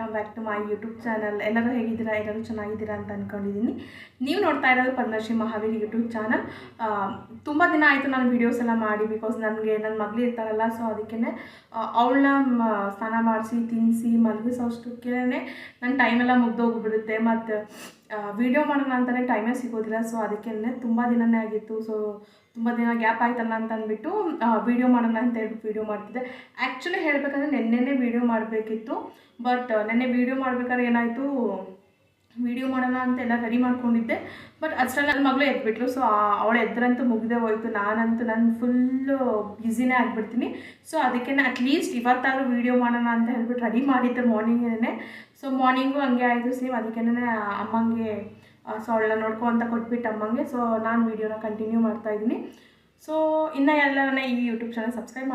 Welcome back to my YouTube channel. ಎಲ್ಲರೂ ಹೇಗಿದ್ದೀರಾ? ಎಲ್ಲರೂ ಚೆನ್ನಾಗಿದ್ದೀರಾ ಅಂತ ಅಂದ್ಕೊಂಡಿದ್ದೀನಿ. ನೀವು ನೋಡ್ತಾ ಇರೋದು ಪದ್ಮಶ್ರೀ ಮಹಾವೀರ್ ಯೂಟ್ಯೂಬ್ ಚಾನಲ್. ತುಂಬ ದಿನ ಆಯಿತು ನಾನು ವೀಡಿಯೋಸ್ ಎಲ್ಲ ಮಾಡಿ, ಬಿಕಾಸ್ ನನಗೆ ನನ್ನ ಮಗಳು ಇರ್ತಾರಲ್ಲ, ಸೊ ಅದಕ್ಕೇ ಅವಳನ್ನ ಸ್ನಾನ ಮಾಡಿಸಿ ತಿನ್ನಿಸಿ ಮಲಗಿಸೋಷ್ಟಕ್ಕೆ ನನ್ನ ಟೈಮೆಲ್ಲ ಮುಗ್ದೋಗ್ಬಿಡುತ್ತೆ. ಮತ್ತು ವೀಡಿಯೋ ಮಾಡೋಣ ಅಂತಲೇ ಟೈಮೇ ಸಿಗೋದಿಲ್ಲ. ಸೊ ಅದಕ್ಕೆ ತುಂಬ ದಿನವೇ ಆಗಿತ್ತು. ಸೊ ತುಂಬ ದಿನ ಗ್ಯಾಪ್ ಆಯ್ತಲ್ಲ ಅಂತ ಅಂದ್ಬಿಟ್ಟು ವೀಡಿಯೋ ಮಾಡೋಣ ಅಂತ ಹೇಳ್ಬಿಟ್ಟು ವೀಡಿಯೋ ಮಾಡ್ತಿದ್ದೆ. ಆ್ಯಕ್ಚುಲಿ ಹೇಳಬೇಕಂದ್ರೆ ನೆನ್ನೆನೇ ವೀಡಿಯೋ ಮಾಡಬೇಕಿತ್ತು, ಬಟ್ ನೆನ್ನೆ ವೀಡಿಯೋ ಮಾಡ್ಬೇಕಾದ್ರೆ ಏನಾಯಿತು, ವೀಡಿಯೋ ಮಾಡೋಣ ಅಂತೆಲ್ಲ ರೆಡಿ ಮಾಡ್ಕೊಂಡಿದ್ದೆ. ಬಟ್ ಅಷ್ಟರಲ್ಲಿ ನನ್ನ ಮಗಳು ಎದ್ಬಿಟ್ಲು. ಸೊ ಅವಳು ಎದ್ರಂತೂ ಮುಗಿದೇ ಹೋಯಿತು. ನಾನು ಫುಲ್ಲು ಬ್ಯುಸಿನೇ ಆಗಿಬಿಡ್ತೀನಿ. ಸೊ ಅದಕ್ಕೆ ಅಟ್ಲೀಸ್ಟ್ ಇವತ್ತಾದರೂ ವೀಡಿಯೋ ಮಾಡೋಣ ಅಂತ ಹೇಳ್ಬಿಟ್ಟು ರೆಡಿ ಮಾಡಿದ್ದೆ ಮಾರ್ನಿಂಗೇ. ಸೊ ಮಾರ್ನಿಂಗು ಹಂಗೆ ಆಯಿತು ಸೇಮ್. ಅದಕ್ಕೇ ಅಮ್ಮಂಗೆ ಸೊ ಅವಳನ್ನ ನೋಡ್ಕೊ ಅಂತ ಕೊಟ್ಬಿಟ್ಟು ಅಮ್ಮಂಗೆ. ಸೊ ನಾನು ವೀಡಿಯೋನ ಕಂಟಿನ್ಯೂ ಮಾಡ್ತಾಯಿದ್ದೀನಿ. ಸೊ ಇನ್ನೂ ಎಲ್ಲರನ್ನ ಈ ಯೂಟ್ಯೂಬ್ ಚಾನಲ್ ಸಬ್ಸ್ಕ್ರೈಬ್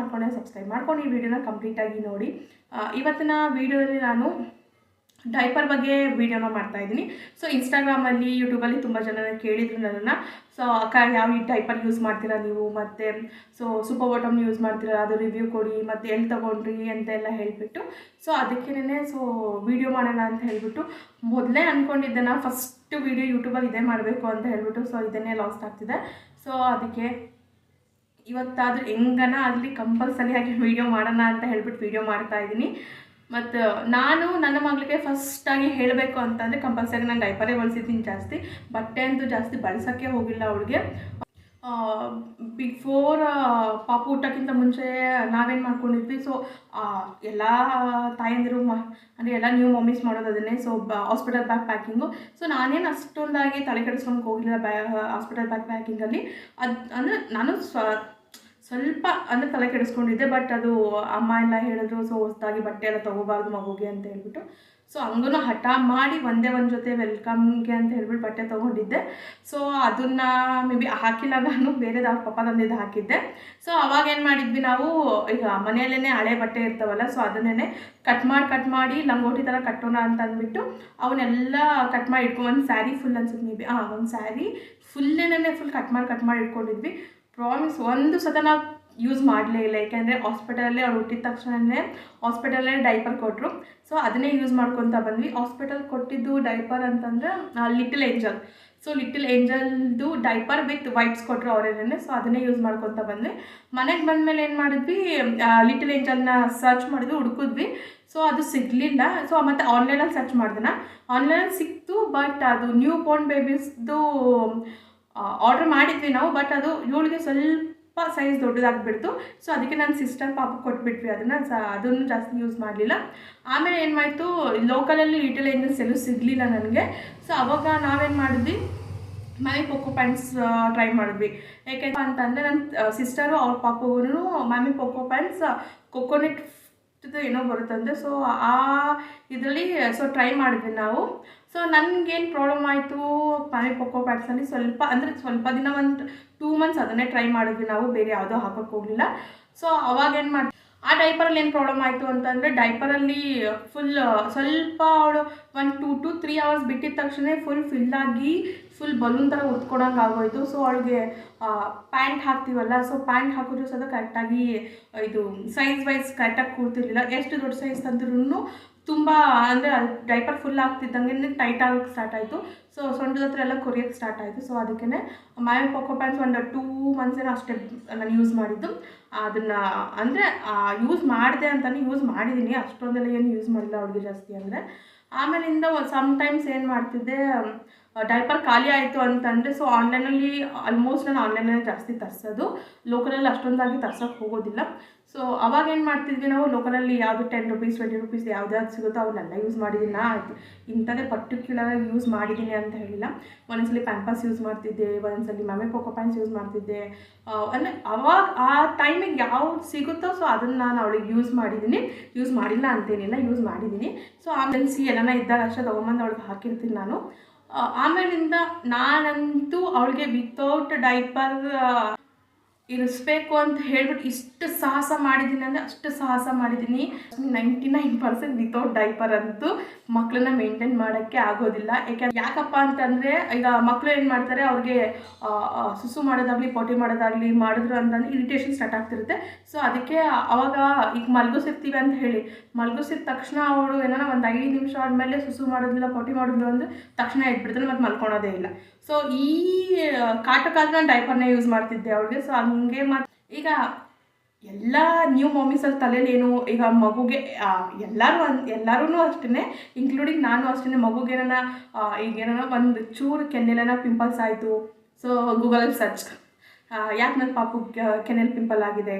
ಮಾಡ್ಕೊಂಡು ಈ ವಿಡಿಯೋನ ಕಂಪ್ಲೀಟಾಗಿ ನೋಡಿ. ಇವತ್ತಿನ ವೀಡಿಯೋದಲ್ಲಿ ನಾನು ಡೈಪರ್ ಬಗ್ಗೆ ವೀಡಿಯೋನ ಮಾಡ್ತಾಯಿದ್ದೀನಿ. ಸೊ ಇನ್ಸ್ಟಾಗ್ರಾಮಲ್ಲಿ ಯೂಟ್ಯೂಬಲ್ಲಿ ತುಂಬ ಜನ ಕೇಳಿದ್ರು ನನ್ನನ್ನು, ಸೊ ಅಕ್ಕ ಯಾವ ಡೈಪರ್ ಯೂಸ್ ಮಾಡ್ತೀರಾ ನೀವು, ಮತ್ತು ಸೊ ಸೂಪರ್ ಬಾಟಮ್ ಯೂಸ್ ಮಾಡ್ತೀರಾ, ಅದು ರಿವ್ಯೂ ಕೊಡಿ, ಮತ್ತು ಎಲ್ಲಿ ತೊಗೊಂಡ್ರಿ ಅಂತೆಲ್ಲ ಹೇಳಿಬಿಟ್ಟು. ಸೊ ಅದಕ್ಕೇ ಸೊ ವೀಡಿಯೋ ಮಾಡೋಣ ಅಂತ ಹೇಳಿಬಿಟ್ಟು ಮೊದಲೇ ಅಂದ್ಕೊಂಡಿದ್ದೆ ನಾನು ಫಸ್ಟ್ ವೀಡಿಯೋ ಯೂಟ್ಯೂಬಲ್ಲಿ ಇದೇ ಮಾಡಬೇಕು ಅಂತ ಹೇಳ್ಬಿಟ್ಟು. ಸೊ ಇದನ್ನೇ ಲಾಸ್ಟ್ ಆಗ್ತಿದೆ. ಸೊ ಅದಕ್ಕೆ ಇವತ್ತಾದರೂ ಹೆಂಗನ ಆಗಲಿ ಕಂಪಲ್ಸರಿಯಾಗಿ ವೀಡಿಯೋ ಮಾಡೋಣ ಅಂತ ಹೇಳ್ಬಿಟ್ಟು ವೀಡಿಯೋ ಮಾಡ್ತಾಯಿದ್ದೀನಿ. ಮತ್ತು ನಾನು ನನ್ನ ಮಗಳಿಗೆ ಫಸ್ಟಾಗಿ ಹೇಳಬೇಕು ಅಂತಂದರೆ ಕಂಪಲ್ಸರಿ ನಾನು ಡೈಪರೇ ಬಳಸಿದ್ದೀನಿ ಜಾಸ್ತಿ. ಬಟ್ಟೆ ಅಂತೂ ಜಾಸ್ತಿ ಬಳಸೋಕ್ಕೆ ಹೋಗಿಲ್ಲ ಅವಳಿಗೆ. ಬಿಫೋರ್ ಪಾಪು ಊಟಕ್ಕಿಂತ ಮುಂಚೆ ನಾವೇನು ಮಾಡ್ಕೊಂಡಿದ್ವಿ, ಸೊ ಎಲ್ಲ ತಾಯಂದಿರು ಅಂದರೆ ಎಲ್ಲ ನ್ಯೂ ಮಮ್ಮೀಸ್ ಮಾಡೋದು ಅದನ್ನೇ. So hospital bag packing. So ನಾನೇನು ಅಷ್ಟೊಂದಾಗಿ ತಲೆ ಕೆಡಿಸ್ಕೊಂಡು ಹೋಗಿಲ್ಲ ಹಾಸ್ಪಿಟಲ್ ಬ್ಯಾಗ್ ಪ್ಯಾಕಿಂಗಲ್ಲಿ. ಅದು ಅಂದರೆ ನಾನು ಸ್ವಲ್ಪ ಅಂದರೆ ತಲೆ ಕೆಡಿಸ್ಕೊಂಡಿದ್ದೆ. ಬಟ್ ಅದು ಅಮ್ಮ ಎಲ್ಲ ಹೇಳಿದ್ರು, ಸೊ ಹೊಸದಾಗಿ ಬಟ್ಟೆ ಎಲ್ಲ ತೊಗೋಬಾರ್ದು ಮಗುಗೆ ಅಂತ ಹೇಳ್ಬಿಟ್ಟು. ಸೊ ಹಂಗೂ ಹಠ ಮಾಡಿ ಒಂದೇ ಒಂದು ಜೊತೆ ವೆಲ್ಕಮ್ಗೆ ಅಂತ ಹೇಳ್ಬಿಟ್ಟು ಬಟ್ಟೆ ತೊಗೊಂಡಿದ್ದೆ. ಸೊ ಅದನ್ನು ಮೇ ಬಿ ಹಾಕಿಲ್ಲ, ನಾನು ಬೇರೆದು ಅವ್ರ ಪಪ್ಪ ತಂದಿದ್ದು ಹಾಕಿದ್ದೆ. ಸೊ ಅವಾಗ ಏನು ಮಾಡಿದ್ವಿ ನಾವು, ಈಗ ಮನೆಯಲ್ಲೇ ಹಳೆ ಬಟ್ಟೆ ಇರ್ತಾವಲ್ಲ, ಸೊ ಅದನ್ನೇ ಕಟ್ ಮಾಡಿ ಲಂಗೋಟಿ ಥರ ಕಟ್ಟೋಣ ಅಂತ ಅಂದ್ಬಿಟ್ಟು ಅವನ್ನೆಲ್ಲ ಕಟ್ ಮಾಡಿ ಇಟ್ಕೊಂಡು ಒಂದು ಸ್ಯಾರಿ ಫುಲ್ ಅನ್ಸುತ್ತೆ ಮೇ ಬಿ ಒಂದು ಸ್ಯಾರಿ ಫುಲ್ಲೇನೇ ಫುಲ್ ಕಟ್ ಮಾಡಿ ಇಟ್ಕೊಂಡಿದ್ವಿ. ಪ್ರಾಮಿಸ್ ಒಂದು ಸತ ನಾವು ಯೂಸ್ ಮಾಡಲೇ ಇಲ್ಲ. ಯಾಕೆಂದರೆ ಹಾಸ್ಪಿಟಲಲ್ಲಿ ಅವ್ರು ಹುಟ್ಟಿದ ತಕ್ಷಣವೇ ಹಾಸ್ಪಿಟಲೇ ಡೈಪರ್ ಕೊಟ್ಟರು. ಸೊ ಅದನ್ನೇ ಯೂಸ್ ಮಾಡ್ಕೊತಾ ಬಂದ್ವಿ. ಹಾಸ್ಪಿಟಲ್ ಕೊಟ್ಟಿದ್ದು ಡೈಪರ್ ಅಂತಂದರೆ ಲಿಟಲ್ ಏಂಜಲ್. ಸೊ ಲಿಟಲ್ ಏಂಜಲ್ದು ಡೈಪರ್ ವಿತ್ ವೈಪ್ಸ್ ಕೊಟ್ಟರು ಅವರೇನೇ. ಸೊ ಅದನ್ನೇ ಯೂಸ್ ಮಾಡ್ಕೊತಾ ಬಂದ್ವಿ. ಮನೆಗೆ ಬಂದಮೇಲೆ ಏನು ಮಾಡಿದ್ವಿ, ಲಿಟಲ್ ಏಂಜಲ್ನ ಸರ್ಚ್ ಮಾಡಿದ್ವಿ, ಹುಡುಕಿದ್ವಿ. ಸೊ ಅದು ಸಿಗಲಿಲ್ಲ. ಸೊ ಮತ್ತು ಆನ್ಲೈನಲ್ಲಿ ಸರ್ಚ್ ಮಾಡಿದೆ, ಆನ್ಲೈನಲ್ಲಿ ಸಿಕ್ತು. ಬಟ್ ಅದು ನ್ಯೂ ಬೋರ್ನ್ ಬೇಬೀಸ್ದು ಆರ್ಡ್ರ್ ಮಾಡಿದ್ವಿ ನಾವು. ಬಟ್ ಅದು ಇವಳಿಗೆ ಸ್ವಲ್ಪ ಸೈಜ್ ದೊಡ್ಡದಾಗಿಬಿಡ್ತು. ಸೊ ಅದಕ್ಕೆ ನನ್ನ ಸಿಸ್ಟರ್ ಪಾಪಕ್ಕೆ ಕೊಟ್ಬಿಟ್ವಿ ಅದನ್ನು ಜಾಸ್ತಿ ಯೂಸ್ ಮಾಡಲಿಲ್ಲ. ಆಮೇಲೆ ಏನು ಮಾಡ್ತು, ಲೋಕಲಲ್ಲಿ ಲಿಟಲ್ ಏಂಜಲ್ಸ್ ಎಲ್ಲೂ ಸಿಗಲಿಲ್ಲ ನನಗೆ. ಸೊ ಅವಾಗ ನಾವೇನು ಮಾಡಿದ್ವಿ, ಮ್ಯಾಮಿ ಪೊಕೊ ಪ್ಯಾಂಟ್ಸ್ ಟ್ರೈ ಮಾಡಿದ್ವಿ. ಯಾಕೆಂತ ಅಂತಂದರೆ ನನ್ನ ಸಿಸ್ಟರು ಅವ್ರ ಪಾಪಗೂ ಮ್ಯಾಮಿ ಪೊಕೊ ಪ್ಯಾಂಟ್ಸ್ ಕೊಕೊನೆಟ್ ಏನೋ ಬರುತ್ತಂತೆ. ಸೊ ಆ ಇದರಲ್ಲಿ ಸೊ ಟ್ರೈ ಮಾಡಿದ್ವಿ ನಾವು. ಸೊ ನನಗೇನು ಪ್ರಾಬ್ಲಮ್ ಆಯಿತು, ಮ್ಯಾಮಿ ಪೊಕೊ ಪ್ಯಾಂಟ್ಸಲ್ಲಿ ಸ್ವಲ್ಪ ದಿನ ಒಂದು 2 months ಅದನ್ನೇ ಟ್ರೈ ಮಾಡಿದ್ವಿ ನಾವು, ಬೇರೆ ಯಾವುದೋ ಹಾಕೋಕ್ಕೆ ಹೋಗಲಿಲ್ಲ. ಸೊ ಅವಾಗೇನು ಮಾಡಿ ಆ ಡೈಪರಲ್ಲಿ ಏನು ಪ್ರಾಬ್ಲಮ್ ಆಯಿತು ಅಂತಂದರೆ, ಡೈಪರಲ್ಲಿ ಸ್ವಲ್ಪ ಅವಳು ಒಂದು 2 to 3 hours ಬಿಟ್ಟಿದ ತಕ್ಷಣ ಫಿಲ್ಲಾಗಿ ಬಲೂನ್ ಥರ ಉತ್ಕೊಡಂಗೆ ಆಗೋಯಿತು. ಸೊ ಅವಳಿಗೆ ಪ್ಯಾಂಟ್ ಹಾಕ್ತೀವಲ್ಲ, ಸೊ ಪ್ಯಾಂಟ್ ಹಾಕಿದ್ರು ಸಹ ಕರೆಕ್ಟಾಗಿ ಇದು ಸೈಜ್ ವೈಸ್ ಕರೆಕ್ಟಾಗಿ ಕೂರ್ತಿರ್ಲಿಲ್ಲ. ಎಷ್ಟು ದೊಡ್ಡ ಸೈಜ್ ತಂದ್ರೂ ತುಂಬ ಅಂದರೆ ಡೈಪರ್ ಫುಲ್ ಆಗ್ತಿದ್ದಂಗೆ ಟೈಟ್ ಆಗೋಕ್ಕೆ ಸ್ಟಾರ್ಟ್ ಆಯಿತು. ಸೊ ಸೊಂಟದ ಹತ್ರ ಎಲ್ಲ ಕೊರಿಯೋಕ್ಕೆ ಸ್ಟಾರ್ಟ್ ಆಯಿತು. ಸೊ ಅದಕ್ಕೇ ಮ್ಯಾಮಿ ಪೊಕೊ ಪ್ಯಾಂಟ್ಸ್ ಒಂದು 2 months ಅಷ್ಟೇ ನಾನು ಯೂಸ್ ಮಾಡಿದ್ದು. ಅದನ್ನು ಅಂದರೆ ಯೂಸ್ ಮಾಡಿದೆ ಅಂತಲೇ ಯೂಸ್ ಮಾಡಿದ್ದೀನಿ, ಅಷ್ಟೊಂದೆಲ್ಲ ಏನು ಯೂಸ್ ಮಾಡಿಲ್ಲ ಅವಳಿಗೆ ಜಾಸ್ತಿ. ಅಂದರೆ ಆಮೇಲಿಂದ ಸಮ್ಟೈಮ್ಸ್ ಏನು ಮಾಡ್ತಿದ್ದೆ, ಡೈಪರ್ ಖಾಲಿ ಆಯಿತು ಅಂತಂದರೆ, ಸೊ ಆನ್ಲೈನಲ್ಲಿ ಆಲ್ಮೋಸ್ಟ್ ನಾನು ಆನ್ಲೈನಲ್ಲಿ ಜಾಸ್ತಿ ತರಿಸೋದು, ಲೋಕಲಲ್ಲಿ ಅಷ್ಟೊಂದಾಗಿ ತರ್ಸೋಕ್ಕೆ ಹೋಗೋದಿಲ್ಲ. ಸೊ ಅವಾಗ ಏನು ಮಾಡ್ತಿದ್ವಿ ನಾವು, ಲೋಕಲಲ್ಲಿ ಯಾವುದು 10 rupees 20 rupees ಯಾವ್ದು ಸಿಗುತ್ತೋ ಅವನ್ನೆಲ್ಲ ಯೂಸ್ ಮಾಡಿದ್ದೀನಿ. ಆಯಿತು, ಇಂಥದ್ದೇ ಪರ್ಟಿಕ್ಯುಲರಾಗಿ ಯೂಸ್ ಮಾಡಿದ್ದೀನಿ ಅಂತ ಹೇಳಿಲ್ಲ. ಒಂದೊಂದ್ಸಲಿ ಪ್ಯಾಂಪರ್ಸ್ ಯೂಸ್ ಮಾಡ್ತಿದ್ದೆ, ಒಂದೊಂದ್ಸಲಿ ಮ್ಯಾಮಿ ಪೊಕೊ ಪ್ಯಾಂಟ್ಸ್ ಯೂಸ್ ಮಾಡ್ತಿದ್ದೆ. ಅಂದರೆ ಅವಾಗ ಆ ಟೈಮಿಗೆ ಯಾವ್ದು ಸಿಗುತ್ತೋ ಸೊ ಅದನ್ನು ನಾನು ಅವಳಿಗೆ ಯೂಸ್ ಮಾಡಿದ್ದೀನಿ. ಯೂಸ್ ಮಾಡಿಲ್ಲ ಅಂತೇನಿಲ್ಲ, ಯೂಸ್ ಮಾಡಿದ್ದೀನಿ. ಸೊ ಆಮೇಲೆ ಎಲ್ಲನ ಇದ್ದಾಗ ಅಷ್ಟೇ ತೊಗೊಂಬಂದು ಅವಳಿಗೆ ಹಾಕಿರ್ತೀನಿ ನಾನು. ಆಮೇಲಿಂದ ನಾನಂತೂ ಅವಳಿಗೆ ವಿತೌಟ್ ಡೈಪರ್ ಇರಿಸ್ಬೇಕು ಅಂತ ಹೇಳ್ಬಿಟ್ಟು ಇಷ್ಟು ಸಾಹಸ ಮಾಡಿದ್ದೀನಿ ಅಂದರೆ ಅಷ್ಟು ಸಾಹಸ ಮಾಡಿದ್ದೀನಿ. 99% ವಿತೌಟ್ ಡೈಪರ್ ಅಂತೂ ಮಕ್ಕಳನ್ನ ಮೇಂಟೈನ್ ಮಾಡೋಕ್ಕೆ ಆಗೋದಿಲ್ಲ. ಯಾಕಪ್ಪ ಅಂತಂದರೆ ಈಗ ಮಕ್ಕಳು ಏನು ಮಾಡ್ತಾರೆ, ಅವ್ರಿಗೆ ಸುಸು ಮಾಡೋದಾಗಲಿ ಪೊಟಿ ಮಾಡೋದಾಗಲಿ ಮಾಡಿದ್ರು ಅಂತಂದರೆ ಇರಿಟೇಷನ್ ಸ್ಟಾರ್ಟ್ ಆಗ್ತಿರುತ್ತೆ. ಸೊ ಅದಕ್ಕೆ ಅವಾಗ ಈಗ ಮಲಗಿಸಿರ್ತೀವಿ ಅಂತ ಹೇಳಿ ಮಲಗಿಸಿದ ತಕ್ಷಣ ಅವಳು ಏನಾರ ಒಂದು 5 ನಿಮಿಷ ಆದಮೇಲೆ ಸುಸು ಮಾಡೋದಿಲ್ಲ ಪೊಟಿ ಮಾಡೋದಿಲ್ಲ ಅಂದರೆ ತಕ್ಷಣ ಎದ್ಬಿಡ್ತಾರೆ ಮತ್ತು ಮಲ್ಕೊಳೋದೇ ಇಲ್ಲ. ಸೊ ಈ ಕಾಟಕ್ಕಾದ್ರೆ ನಾನು ಡೈಪರ್ನೇ ಯೂಸ್ ಮಾಡ್ತಿದ್ದೆ ಅವಳಿಗೆ. ಸೊ ಹಂಗೆ ಈಗ ಎಲ್ಲ ನ್ಯೂ ಮಾಮೀಸಲ್ಲಿ ತಲೆಯಲ್ಲಿ ಏನು, ಈಗ ಮಗುಗೆ ಎಲ್ಲರೂ ಅಷ್ಟೇ, ಇನ್ಕ್ಲೂಡಿಂಗ್ ನಾನು ಅಷ್ಟೇ, ಮಗುಗೇನ ಈಗೇನ ಒಂದು ಚೂರು ಕೆನ್ನೆಲೆನ ಪಿಂಪಲ್ಸ್ ಆಯಿತು. ಸೊ ಗೂಗಲಲ್ಲಿ ಸರ್ಚ್ ಯಾಕೆ ನನ್ನ ಪಾಪು ಕೆನ್ನೆಲ್ ಪಿಂಪಲ್ ಆಗಿದೆ.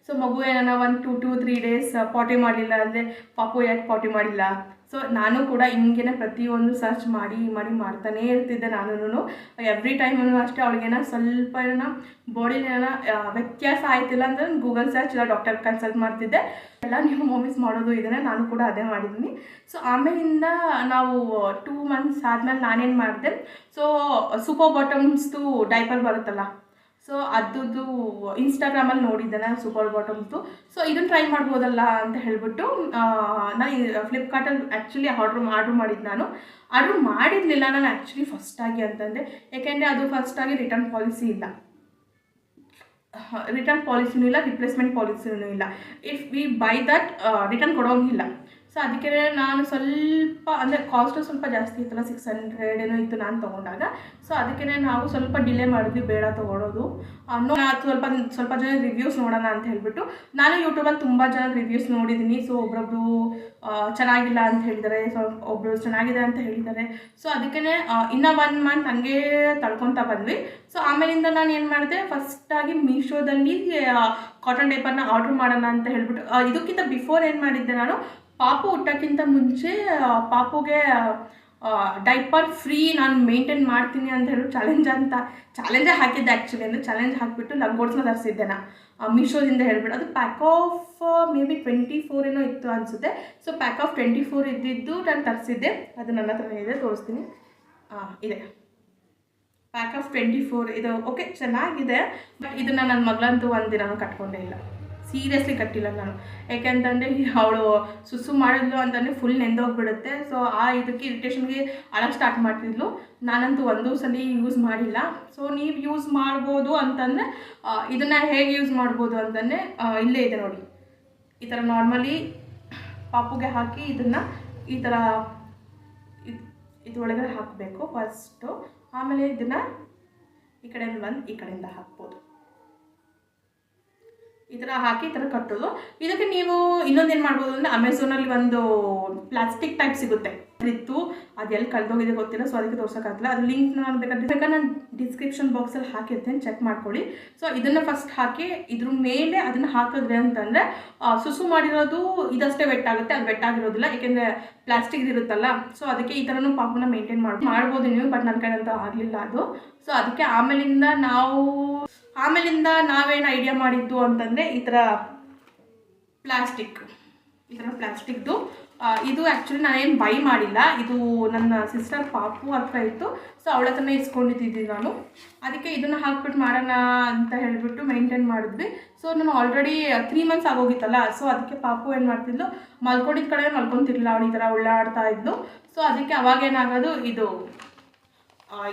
ಸೊ ಮಗು ಏನಾರ 1-2-3 ಡೇಸ್ ಪಾಟಿ ಮಾಡಲಿಲ್ಲ ಅಂದರೆ ಪಾಪು ಯಾಕೆ ಪಾಟಿ ಮಾಡಿಲ್ಲ. ಸೊ ನಾನು ಕೂಡ ಹಿಂಗೇನೆ ಪ್ರತಿಯೊಂದು ಸರ್ಚ್ ಮಾಡಿ ಮಾಡ್ತಾನೇ ಇರ್ತಿದ್ದೆ. ನಾನು ಎವ್ರಿ ಟೈಮೂ ಅಷ್ಟೇ ಅವಳಿಗೇನ ಸ್ವಲ್ಪ ಏನೋ ಬಾಡಿಲೇನ ವ್ಯತ್ಯಾಸ ಆಯ್ತಿಲ್ಲ ಅಂದರೆ ಗೂಗಲ್ ಸರ್ಚ್ ಇಲ್ಲ ಡಾಕ್ಟರ್ ಕನ್ಸಲ್ಟ್ ಮಾಡ್ತಿದ್ದೆ. ಎಲ್ಲ ನೀವು ಮಾಮೀಸ್ ಮಾಡೋದು ಇದನ್ನೇ, ನಾನು ಕೂಡ ಅದೇ ಮಾಡಿದ್ದೀನಿ. ಸೊ ಆಮೇಲಿಂದ ನಾವು 2 ಮಂತ್ಸ್ ಆದಮೇಲೆ ನಾನೇನು ಮಾಡಿದೆ, ಸೊ ಸೂಪರ್ ಬಾಟಮ್ಸ್ದು ಡೈಪರ್ ಬರುತ್ತಲ್ಲ, ಸೊ ಅದು ಇನ್ಸ್ಟಾಗ್ರಾಮಲ್ಲಿ ನೋಡಿದ್ದೆ ನಾನು ಸೂಪರ್ ಬಾಟಮ್ಸ್ದು. ಸೊ ಇದನ್ನು ಟ್ರೈ ಮಾಡ್ಬೋದಲ್ಲ ಅಂತ ಹೇಳಿಬಿಟ್ಟು ನಾನು ಫ್ಲಿಪ್ಕಾರ್ಟಲ್ಲಿ ಆ್ಯಕ್ಚುಲಿ ಆರ್ಡ್ರ್ ಮಾಡಿದ್ದು. ನಾನು ಆರ್ಡ್ರ್ ಮಾಡಿರಲಿಲ್ಲ ನಾನು ಆ್ಯಕ್ಚುಲಿ ಫಸ್ಟಾಗಿ ಅಂತಂದರೆ, ಯಾಕೆಂದರೆ ಅದು ಫಸ್ಟಾಗಿ ರಿಟರ್ನ್ ಪಾಲಿಸಿನೂ ಇಲ್ಲ, ರಿಪ್ಲೇಸ್ಮೆಂಟ್ ಪಾಲಿಸಿನೂ ಇಲ್ಲ. If we buy that return ಕೊಡೋಂಗಿಲ್ಲ. ಸೊ ಅದಕ್ಕೆ ನಾನು ಸ್ವಲ್ಪ ಅಂದರೆ ಕಾಸ್ಟು ಸ್ವಲ್ಪ ಜಾಸ್ತಿ ಇತ್ತಲ್ಲ, 600 ಏನೋ ಇತ್ತು ನಾನು ತೊಗೊಂಡಾಗ. ಸೊ ಅದಕ್ಕೆ ನಾವು ಸ್ವಲ್ಪ ಡಿಲೇ ಮಾಡಿದ್ವಿ, ಬೇಡ ತೊಗೊಳೋದು. ಸ್ವಲ್ಪ ಜನ ರಿವ್ಯೂಸ್ ನೋಡೋಣ ಅಂತ ಹೇಳಿಬಿಟ್ಟು ನಾನು ಯೂಟ್ಯೂಬಲ್ಲಿ ತುಂಬ ಜನ ರಿವ್ಯೂಸ್ ನೋಡಿದ್ದೀನಿ. ಸೊ ಒಬ್ಬೊಬ್ರು ಚೆನ್ನಾಗಿಲ್ಲ ಅಂತ ಹೇಳಿದ್ದಾರೆ, ಸೊ ಒಬ್ಬರು ಚೆನ್ನಾಗಿದೆ ಅಂತ ಹೇಳಿದ್ದಾರೆ. ಸೊ ಅದಕ್ಕೆ ಇನ್ನೂ 1 ಮಂತ್ ಹಂಗೆ ತಳ್ಕೊತಾ ಬಂದ್ವಿ. ಸೊ ಆಮೇಲಿಂದ ನಾನು ಏನು ಮಾಡಿದೆ, ಫಸ್ಟಾಗಿ ಮೀಶೋದಲ್ಲಿ ಕಾಟನ್ ಡೈಪರ್ನ ಆರ್ಡ್ರ್ ಮಾಡೋಣ ಅಂತ ಹೇಳ್ಬಿಟ್ಟು, ಇದಕ್ಕಿಂತ ಬಿಫೋರ್ ಏನು ಮಾಡಿದ್ದೆ, ನಾನು ಪಾಪು ಹುಟ್ಟೋಕ್ಕಿಂತ ಮುಂಚೆ ಪಾಪುಗೆ ಡೈಪರ್ ಫ್ರೀ ನಾನು ಮೇಂಟೈನ್ ಮಾಡ್ತೀನಿ ಅಂತ ಹೇಳಿ ಚಾಲೆಂಜೇ ಹಾಕಿದ್ದೆ. ಆ್ಯಕ್ಚುಲಿ ಅಂದರೆ ಚಾಲೆಂಜ್ ಹಾಕಿಬಿಟ್ಟು ಲಂಗೋಟ್ಸ್ನ ತರಿಸಿದ್ದೆ ನಾನು ಮೀಶೋದಿಂದ ಹೇಳ್ಬಿಟ್ಟು. ಅದು ಪ್ಯಾಕ್ ಆಫ್ ಮೇ ಬಿ 24 ಏನೋ ಇತ್ತು ಅನಿಸುತ್ತೆ. ಸೊ ಪ್ಯಾಕ್ ಆಫ್ 24 ಇದ್ದಿದ್ದು ನಾನು ತರಿಸಿದ್ದೆ. ಅದು ನನ್ನ ಹತ್ರನೇ ಇದೆ, ತೋರಿಸ್ತೀನಿ. ಇದೆ ಪ್ಯಾಕ್ ಆಫ್ 24 ಇದು. ಓಕೆ, ಚೆನ್ನಾಗಿದೆ. ಬಟ್ ಇದನ್ನು ನನ್ನ ಮಗಳಂತೂ ಒಂದಿನ ಕಟ್ಕೊಂಡೇ ಇಲ್ಲ, ಸೀರಿಯಸ್ಲಿ ಕಟ್ಟಿಲ್ಲ ನಾನು. ಯಾಕೆಂತಂದರೆ ಅವಳು ಸುಸು ಮಾಡಿದ್ಲು ಅಂತಂದರೆ ಫುಲ್ ನೆಂದೋಗ್ಬಿಡುತ್ತೆ. ಸೊ ಇದಕ್ಕೆ ಇರಿಟೇಷನ್ಗೆ ಅಳಕ್ಕೆ ಸ್ಟಾರ್ಟ್ ಮಾಡ್ತಿದ್ಲು. ನಾನಂತೂ ಒಂದೂ ಸಲ ಯೂಸ್ ಮಾಡಿಲ್ಲ. ಸೊ ನೀವು ಯೂಸ್ ಮಾಡ್ಬೋದು ಅಂತಂದರೆ ಇದನ್ನು ಹೇಗೆ ಯೂಸ್ ಮಾಡ್ಬೋದು ಅಂತಂದರೆ ಇಲ್ಲೇ ಇದೆ ನೋಡಿ, ಈ ಥರ ನಾರ್ಮಲಿ ಪಾಪುಗೆ ಹಾಕಿ ಇದನ್ನು ಈ ಥರ ಇದ್ರೊಳಗಡೆ ಹಾಕಬೇಕು ಫಸ್ಟು. ಆಮೇಲೆ ಇದನ್ನು ಈ ಕಡೆಯಿಂದ ಬಂದು ಈ ಕಡೆಯಿಂದ ಹಾಕ್ಬೋದು. ಈ ಥರ ಹಾಕಿ ಈ ಥರ ಕಟ್ಟೋದು. ಇದಕ್ಕೆ ನೀವು ಇನ್ನೊಂದೇನು ಮಾಡ್ಬೋದು ಅಂದರೆ, ಅಮೆಝಾನಲ್ಲಿ ಒಂದು ಪ್ಲಾಸ್ಟಿಕ್ ಟೈಪ್ ಸಿಗುತ್ತೆ ಇತ್ತು, ಅದು ಎಲ್ಲಿ ಕಳೆದೋಗಿದೆ ಗೊತ್ತಿಲ್ಲ. ಸೊ ಅದಕ್ಕೆ ತೋರ್ಸೋಕ್ಕಾಗಲ್ಲ. ಅದು ಲಿಂಕ್ ನಾನು ಬೇಕಾದ್ರೆ ನಾನು ಡಿಸ್ಕ್ರಿಪ್ಷನ್ ಬಾಕ್ಸಲ್ಲಿ ಹಾಕಿರ್ತೇನೆ, ಚೆಕ್ ಮಾಡ್ಕೊಳ್ಳಿ. ಸೊ ಇದನ್ನು ಫಸ್ಟ್ ಹಾಕಿ ಇದ್ರ ಮೇಲೆ ಅದನ್ನು ಹಾಕಿದ್ರೆ ಅಂತಂದರೆ ಸುಸು ಮಾಡಿರೋದು ಇದಷ್ಟೇ ವೆಟ್ ಆಗುತ್ತೆ, ಅದು ವೆಟ್ ಆಗಿರೋದಿಲ್ಲ. ಏಕೆಂದರೆ ಪ್ಲಾಸ್ಟಿಕ್ ಇರುತ್ತಲ್ಲ. ಸೊ ಅದಕ್ಕೆ ಈ ಥರನೂ ಪಾಪನ ಮೇಂಟೈನ್ ಮಾಡ್ಬೋದು ನೀವು. ಬಟ್ ನನ್ನ ಕಡೆ ಅಂತ ಆಗಲಿಲ್ಲ ಅದು. ಸೊ ಅದಕ್ಕೆ ಆಮೇಲಿಂದ ನಾವೇನು ಐಡಿಯಾ ಮಾಡಿದ್ದು ಅಂತಂದರೆ, ಈ ಥರ ಪ್ಲಾಸ್ಟಿಕ್ದು ಇದು ಆ್ಯಕ್ಚುಲಿ ನಾನೇನು ಬೈ ಮಾಡಿಲ್ಲ. ಇದು ನನ್ನ ಸಿಸ್ಟರ್ ಪಾಪು ಹತ್ರ ಇತ್ತು. ಸೊ ಅವಳ ಹತ್ರನೇ ಇಸ್ಕೊಂಡಿದ್ದಿದ್ದು ನಾನು. ಅದಕ್ಕೆ ಇದನ್ನು ಹಾಕ್ಬಿಟ್ಟು ಮಾಡೋಣ ಅಂತ ಹೇಳಿಬಿಟ್ಟು ಮೇಂಟೈನ್ ಮಾಡಿದ್ವಿ. ಸೊ ನಾನು ಆಲ್ರೆಡಿ 3 ಮಂತ್ಸ್ ಆಗೋಗಿತ್ತಲ್ಲ. ಸೊ ಅದಕ್ಕೆ ಪಾಪು ಏನು ಮಾಡ್ತಿದ್ಲು, ಮಲ್ಕೊಂಡಿದ್ದ ಕಡೆ ಮಲ್ಕೊತಿರ್ಲಿಲ್ಲ, ಅವಳು ಈ ಥರ ಉಳ್ಳಾಡ್ತಾ ಇದ್ಲು. ಸೊ ಅದಕ್ಕೆ ಅವಾಗೇನಾಗೋದು,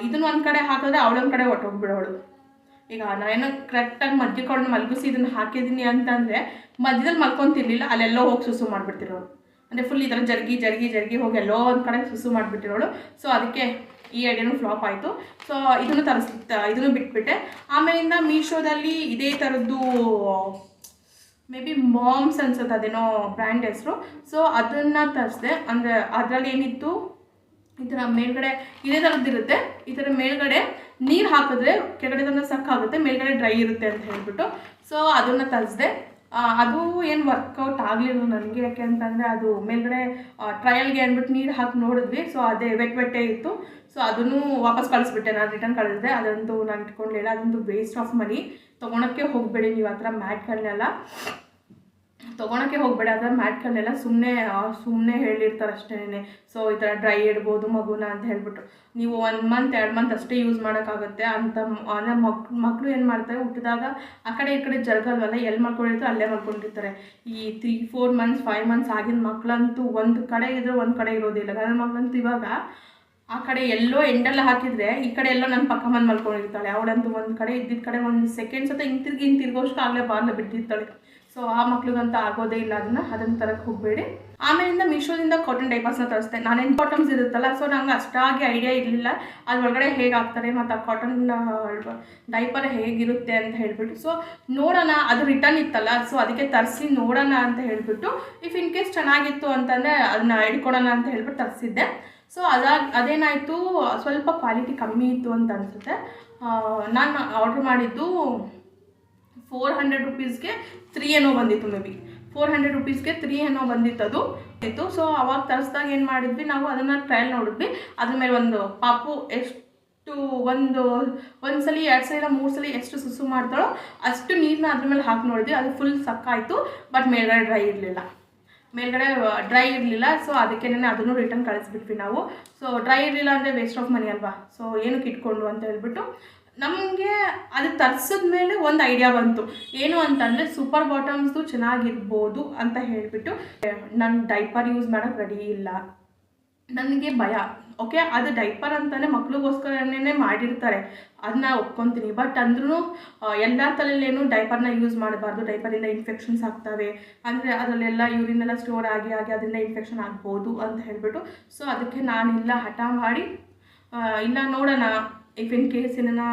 ಇದನ್ನು ಒಂದು ಕಡೆ ಹಾಕಿದ್ರೆ ಅವಳೊಂದು ಕಡೆ ಹೊಟ್ಟೋಗ್ಬಿಡೋಳು. ಈಗ ನಾನೇನೋ ಕರೆಕ್ಟಾಗಿ ಮಲ್ಗಿಕೊಂಡು ಮಲಗಿಸಿ ಇದನ್ನು ಹಾಕಿದ್ದೀನಿ ಅಂತಂದರೆ ಮಧ್ಯದಲ್ಲಿ ಮಲ್ಕೊತಿರ್ಲಿಲ್ಲ, ಅಲ್ಲೆಲ್ಲೋ ಹೋಗಿ ಸುಸು ಮಾಡಿಬಿಡ್ತಿರೋಳು. ಅಂದರೆ ಫುಲ್ ಈ ಥರ ಜರುಗಿ ಹೋಗಿ ಎಲ್ಲೋ ಒಂದು ಕಡೆ ಸುಸು ಮಾಡಿಬಿಟ್ಟಿರೋಳು. ಸೊ ಅದಕ್ಕೆ ಈ ಐಡಿಯಾನು ಫ್ಲಾಪ್ ಆಯಿತು. ಸೊ ಇದನ್ನು ಬಿಟ್ಬಿಟ್ಟೆ. ಆಮೇಲಿಂದ ಮೀಶೋದಲ್ಲಿ ಇದೇ ಥರದ್ದು ಮೇ ಬಿ ಮಾಮ್ಸ್ ಅನ್ಸುತ್ತೆ, ಅದೇನೋ ಬ್ರ್ಯಾಂಡ್ ಹೆಸರು. ಸೊ ಅದನ್ನು ತರಿಸಿದೆ. ಅಂದರೆ ಅದರಲ್ಲಿ ಏನಿತ್ತು, ಈ ಥರ ಮೇಲ್ಗಡೆ ಇದೇ ಥರದ್ದಿರುತ್ತೆ. ಈ ಥರ ಮೇಲ್ಗಡೆ ನೀರು ಹಾಕಿದ್ರೆ ಕೆಳಗಡೆ ತಂದು ಸಕ್ಕಾಗುತ್ತೆ, ಮೇಲ್ಗಡೆ ಡ್ರೈ ಇರುತ್ತೆ ಅಂತ ಹೇಳ್ಬಿಟ್ಟು. ಸೊ ಅದನ್ನು ತರಿಸಿದೆ. ಅದು ಏನು ವರ್ಕೌಟ್ ಆಗಲಿಲ್ಲ ನನಗೆ. ಯಾಕೆ ಅಂತಂದರೆ ಅದು ಮೇಲ್ಗಡೆ ಟ್ರಯಲ್ಗೆ ಅಂದ್ಬಿಟ್ಟು ನೀರು ಹಾಕಿ ನೋಡಿದ್ವಿ. ಸೊ ಅದೇ ವೆಟ್ಟೇ ಇತ್ತು. ಸೊ ಅದನ್ನು ವಾಪಸ್ ಕಳಿಸ್ಬಿಟ್ಟೆ, ನಾನು ರಿಟರ್ನ್ ಕಳಿಸಿದೆ. ಅದಂತೂ ನಾನು ಇಟ್ಕೊಳ್ಳಲಿಲ್ಲ. ಅದಂತೂ ವೇಸ್ಟ್ ಆಫ್ ಮನಿ. ತೊಗೊಳಕ್ಕೆ ಹೋಗಬೇಡಿ ನೀವು ಆ ಥರ ಮ್ಯಾಟ್ಗಳನ್ನೆಲ್ಲ. ತೊಗೊಳಕ್ಕೆ ಹೋಗಬೇಡ. ಅದರ ಮ್ಯಾಟ್ಗಳನ್ನೆಲ್ಲ ಸುಮ್ಮನೆ ಹೇಳಿರ್ತಾರೆ ಅಷ್ಟೇ. ಸೊ ಈ ಥರ ಡ್ರೈ ಇಡ್ಬೋದು ಮಗುನ ಅಂತ ಹೇಳ್ಬಿಟ್ಟು ನೀವು 1 ಮಂತ್ 2 ಮಂತ್ ಅಷ್ಟೇ ಯೂಸ್ ಮಾಡೋಕ್ಕಾಗುತ್ತೆ ಅಂತ. ಅಂದರೆ ಮಕ್ಕಳು ಏನು ಮಾಡ್ತಾರೆ, ಹುಟ್ಟಿದಾಗ ಆ ಕಡೆ ಈ ಕಡೆ ಜರುಗಲ್ವಲ್ಲ, ಎಲ್ಲಿ ಮಾಡ್ಕೊಂಡಿರ್ತಾರೆ ಅಲ್ಲೇ ಮಾಡ್ಕೊಂಡಿರ್ತಾರೆ. ಈ 3-4 ಮಂತ್ಸ್ 5 ಮಂತ್ಸ್ ಆಗಿನ ಮಕ್ಕಳಂತೂ ಒಂದು ಕಡೆ ಇದ್ರೆ ಒಂದು ಕಡೆ ಇರೋದಿಲ್ಲ. ನನ್ನ ಮಗಳಂತೂ ಇವಾಗ ಆ ಕಡೆ ಎಲ್ಲೋ ಎಂಡೆಲ್ಲ ಹಾಕಿದರೆ ಈ ಕಡೆ ಎಲ್ಲೋ ನನ್ನ ಪಕ್ಕ ಬಂದು ಮಲ್ಕೊಂಡಿರ್ತಾಳೆ. ಅವಳಂತೂ ಒಂದು ಕಡೆ ಇದ್ದಿದ್ದ ಕಡೆ ಒಂದು ಸೆಕೆಂಡ್ಸ್ ಅಂತ ಹಿಂತಿರ್ಗೋಷ್ಟು ಆಗಲೇ ಬಾರ್ಲ ಬಿಟ್ಟಿರ್ತಾಳೆ. ಸೊ ಆ ಮಕ್ಳಿಗಂತ ಆಗೋದೇ ಇಲ್ಲ. ಅದನ್ನು ತರಕ್ಕೆ ಹೋಗಬೇಡಿ. ಆಮೇಲಿಂದ ಮೀಶೋದಿಂದ ಕಾಟನ್ ಡೈಪರ್ಸ್ನ ತರಿಸ್ದೆ. ನಾನೇನು ಕಾಟನ್ಸ್ ಇರುತ್ತಲ್ಲ, ಸೊ ನಂಗೆ ಅಷ್ಟಾಗಿ ಐಡಿಯಾ ಇರಲಿಲ್ಲ ಅದ್ರ ಒಳಗಡೆ ಹೇಗೆ ಹಾಕ್ತಾರೆ ಮತ್ತು ಆ ಕಾಟನ್ ಡೈಪರ್ ಹೇಗಿರುತ್ತೆ ಅಂತ ಹೇಳಿಬಿಟ್ಟು. ಸೊ ನೋಡೋಣ, ಅದು ರಿಟರ್ನ್ ಇತ್ತಲ್ಲ, ಸೊ ಅದಕ್ಕೆ ತರಿಸಿ ನೋಡೋಣ ಅಂತ ಹೇಳಿಬಿಟ್ಟು, ಇಫ್ ಇನ್ ಕೇಸ್ ಚೆನ್ನಾಗಿತ್ತು ಅಂತಂದರೆ ಅದನ್ನ ಹಿಡ್ಕೊಳೋಣ ಅಂತ ಹೇಳ್ಬಿಟ್ಟು ತರಿಸಿದ್ದೆ. ಸೊ ಅದೇನಾಯಿತು, ಸ್ವಲ್ಪ ಕ್ವಾಲಿಟಿ ಕಮ್ಮಿ ಇತ್ತು ಅಂತ ಅನಿಸುತ್ತೆ. ನಾನು ಆರ್ಡ್ರ್ ಮಾಡಿದ್ದು 400 ರೂಪೀಸ್ಗೆ 3 ಏನೋ ಬಂದಿತ್ತು. ಮೇ ಬಿ 400 ರೂಪೀಸ್ಗೆ 3 ಏನೋ ಬಂದಿತ್ತು ಇತ್ತು. ಸೊ ಅವಾಗ ತರಿಸ್ದಾಗ ಏನು ಮಾಡಿದ್ವಿ, ನಾವು ಅದನ್ನು ಟ್ರಯಲ್ ನೋಡಿದ್ವಿ. ಅದ್ರ ಮೇಲೆ ಒಂದು ಪಾಪು ಎಷ್ಟು ಒಂದು ಸಲ 2 ಸಲ 3 ಸಲ ಎಷ್ಟು ಸುಸು ಮಾಡ್ತಾಳೋ ಅಷ್ಟು ನೀರನ್ನ ಅದ್ರ ಮೇಲೆ ಹಾಕಿ ನೋಡಿದ್ವಿ. ಅದು ಫುಲ್ ಸಕ್ಕಾಯಿತು. ಬಟ್ ಮೇಲ್ಗಡೆ ಡ್ರೈ ಇರಲಿಲ್ಲ. ಸೊ ಅದಕ್ಕೇನೆ ಅದನ್ನು ರಿಟರ್ನ್ ಕಳಿಸ್ಬಿಟ್ವಿ ನಾವು. ಸೊ ಡ್ರೈ ಇರಲಿಲ್ಲ ಅಂದರೆ ವೇಸ್ಟ್ ಆಫ್ ಮನಿ ಅಲ್ವಾ, ಸೊ ಏನಕ್ಕೆ ಇಟ್ಕೊಂಡು ಅಂತ ಹೇಳ್ಬಿಟ್ಟು ನಮಗೆ ಅದು ತರಿಸಿದ ಮೇಲೆ ಒಂದು ಐಡಿಯಾ ಬಂತು. ಏನು ಅಂತಂದರೆ ಸೂಪರ್ ಬಾಟಮ್ಸ್ದು ಚೆನ್ನಾಗಿರ್ಬೋದು ಅಂತ ಹೇಳಿಬಿಟ್ಟು. ನಾನು ಡೈಪರ್ ಯೂಸ್ ಮಾಡೋಕ್ಕೆ ರೆಡಿ ಇಲ್ಲ, ನನಗೆ ಭಯ. ಓಕೆ, ಅದು ಡೈಪರ್ ಅಂತಲೇ ಮಕ್ಳಿಗೋಸ್ಕರನೇ ಮಾಡಿರ್ತಾರೆ, ಅದನ್ನ ಒಪ್ಕೊತೀನಿ. ಬಟ್ ಅಂದ್ರೂ ಎಲ್ಲ ತಲೆಯಲ್ಲೇನು ಡೈಪರ್ನ ಯೂಸ್ ಮಾಡಬಾರ್ದು, ಡೈಪರಿಂದ ಇನ್ಫೆಕ್ಷನ್ಸ್ ಆಗ್ತವೆ, ಅಂದರೆ ಅದರಲ್ಲೆಲ್ಲ ಯೂರಿನೆಲ್ಲ ಸ್ಟೋರ್ ಆಗಿ ಅದರಿಂದ ಇನ್ಫೆಕ್ಷನ್ ಆಗ್ಬೋದು ಅಂತ ಹೇಳಿಬಿಟ್ಟು. ಸೊ ಅದಕ್ಕೆ ನಾನಿಲ್ಲ, ಹಠ ಮಾಡಿ ಇಲ್ಲ ನೋಡೋಣ, ಇಫ್ ಇನ್ ಕೇಸ್ ಏನೋ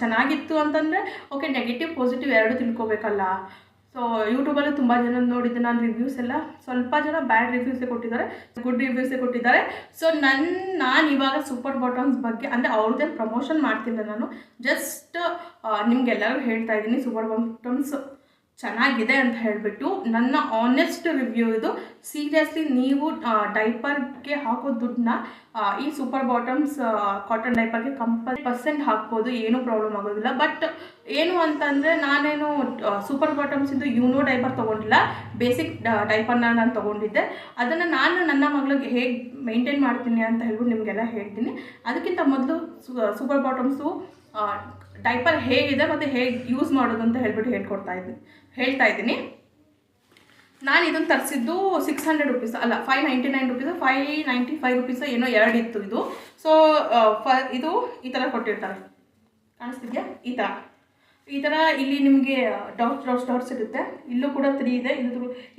ಚೆನ್ನಾಗಿತ್ತು ಅಂತಂದರೆ ಓಕೆ, ನೆಗೆಟಿವ್ ಪಾಸಿಟಿವ್ ಎರಡೂ ತಿಳ್ಕೊಬೇಕಲ್ಲ. ಸೊ ಯೂಟ್ಯೂಬಲ್ಲೂ ತುಂಬ ಜನ ನೋಡಿದ್ದೆ ನಾನು ರಿವ್ಯೂಸ್ ಎಲ್ಲ. ಸ್ವಲ್ಪ ಜನ ಬ್ಯಾಡ್ ರಿವ್ಯೂಸೇ ಕೊಟ್ಟಿದ್ದಾರೆ, ಗುಡ್ ರಿವ್ಯೂಸೇ ಕೊಟ್ಟಿದ್ದಾರೆ. ಸೊ ನಾನು ಇವಾಗ ಸೂಪರ್ ಬಾಟಮ್ಸ್ ಬಗ್ಗೆ, ಅಂದರೆ ಅವ್ರದ್ದೇನು ಪ್ರಮೋಷನ್ ಮಾಡ್ತಿಲ್ಲ ನಾನು, ಜಸ್ಟ್ ನಿಮಗೆಲ್ಲರೂ ಹೇಳ್ತಾ ಇದ್ದೀನಿ ಸೂಪರ್ ಬಾಟಮ್ಸ್ ಚೆನ್ನಾಗಿದೆ ಅಂತ ಹೇಳಿಬಿಟ್ಟು. ನನ್ನ ಆನೆಸ್ಟ್ ರಿವ್ಯೂ ಇದು. ಸೀರಿಯಸ್ಲಿ ನೀವು ಡೈಪರ್ಗೆ ಹಾಕೋ ದುಡ್ಡನ್ನ ಈ ಸೂಪರ್ ಬಾಟಮ್ಸ್ ಕಾಟನ್ ಡೈಪರ್ಗೆ 100% ಹಾಕ್ಬೋದು, ಏನೂ ಪ್ರಾಬ್ಲಮ್ ಆಗೋದಿಲ್ಲ. ಬಟ್ ಏನು ಅಂತಂದರೆ ನಾನೇನು ಸೂಪರ್ ಬಾಟಮ್ಸಿಂದು ಯೂನೋ ಡೈಪರ್ ತೊಗೊಂಡಿಲ್ಲ, ಬೇಸಿಕ್ ಡೈಪರ್ನ ನಾನು ತೊಗೊಂಡಿದ್ದೆ. ಅದನ್ನು ನಾನು ನನ್ನ ಮಗಳಿಗೆ ಹೇಗೆ ಮೇಂಟೈನ್ ಮಾಡ್ತೀನಿ ಅಂತ ಹೇಳ್ಬಿಟ್ಟು ನಿಮಗೆಲ್ಲ ಹೇಳ್ತೀನಿ. ಅದಕ್ಕಿಂತ ಮೊದಲು ಸೂಪರ್ ಬಾಟಮ್ಸು ಡೈಪರ್ ಹೇಗಿದೆ ಮತ್ತು ಹೇಗೆ ಯೂಸ್ ಮಾಡೋದು ಅಂತ ಹೇಳ್ಬಿಟ್ಟು ಹೇಳ್ತಾ ಇದ್ದೀನಿ. ನಾನು ಇದನ್ನು ತರಿಸಿದ್ದು 600 ರೂಪೀಸ್ ಅಲ್ಲ, 599 ರೂಪೀಸು, 595 ರೂಪೀಸು ಏನೋ ಎರಡಿತ್ತು ಇದು. ಸೊ ಇದು ಈ ಥರ ಕೊಟ್ಟಿರ್ತಾರೆ, ಕಾಣಿಸ್ತಿದ್ಯಾ? ಈ ಥರ ಇಲ್ಲಿ ನಿಮಗೆ ಡಾಟ್ಸ್ ಇರುತ್ತೆ. ಇಲ್ಲೂ ಕೂಡ 3 ಇದೆ.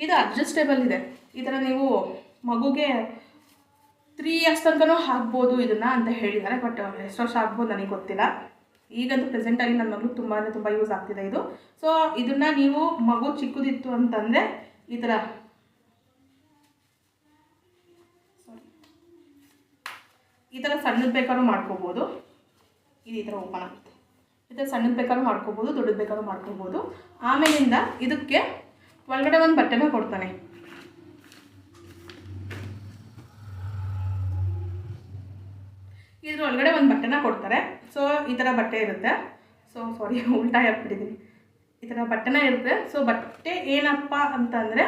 ಇದು ಅಡ್ಜಸ್ಟೇಬಲ್ ಇದೆ. ಈ ಥರ ನೀವು ಮಗುಗೆ 3 years ತನಕನೂ ಹಾಕ್ಬೋದು ಇದನ್ನು ಅಂತ ಹೇಳಿದ್ದಾರೆ. ಬಟ್ ಎಷ್ಟು ವರ್ಷ ಆಗ್ಬೋದು ನನಗೆ ಗೊತ್ತಿಲ್ಲ. ಈಗಂತೂ ಪ್ರೆಸೆಂಟಾಗಿ ನನ್ನ ಮಗಳು ತುಂಬ ಯೂಸ್ ಆಗ್ತಿದೆ ಇದು. ಸೊ ಇದನ್ನು ನೀವು ಮಗು ಚಿಕ್ಕದಿತ್ತು ಅಂತಂದರೆ ಈ ಥರ ಸಣ್ಣದು ಬೇಕಾದ್ರೂ ಮಾಡ್ಕೋಬೋದು. ಈ ಥರ ಓಪನ್ ಆಗುತ್ತೆ. ಈ ಥರ ಸಣ್ಣದು ಬೇಕಾದ್ರೂ ಮಾಡ್ಕೋಬೋದು, ದೊಡ್ಡದು ಬೇಕಾದ್ರೂ ಮಾಡ್ಕೋಬೋದು. ಆಮೇಲಿಂದ ಇದಕ್ಕೆ ಒಳಗಡೆ ಒಂದು ಬಟ್ಟೆನ ಕೊಡ್ತಾನೆ. ಇದ್ರ ಒಳಗಡೆ ಒಂದು ಬಟ್ಟೆನ ಕೊಡ್ತಾರೆ. ಸೊ ಈ ಥರ ಬಟ್ಟೆ ಇರುತ್ತೆ. ಸೊ ಸಾರಿ, ಉಲ್ಟಾ ಹಾಕ್ಬಿಟ್ಟಿದ್ದೀನಿ. ಈ ಥರ ಬಟ್ಟೆನ ಇರುತ್ತೆ. ಸೊ ಬಟ್ಟೆ ಏನಪ್ಪ ಅಂತಂದರೆ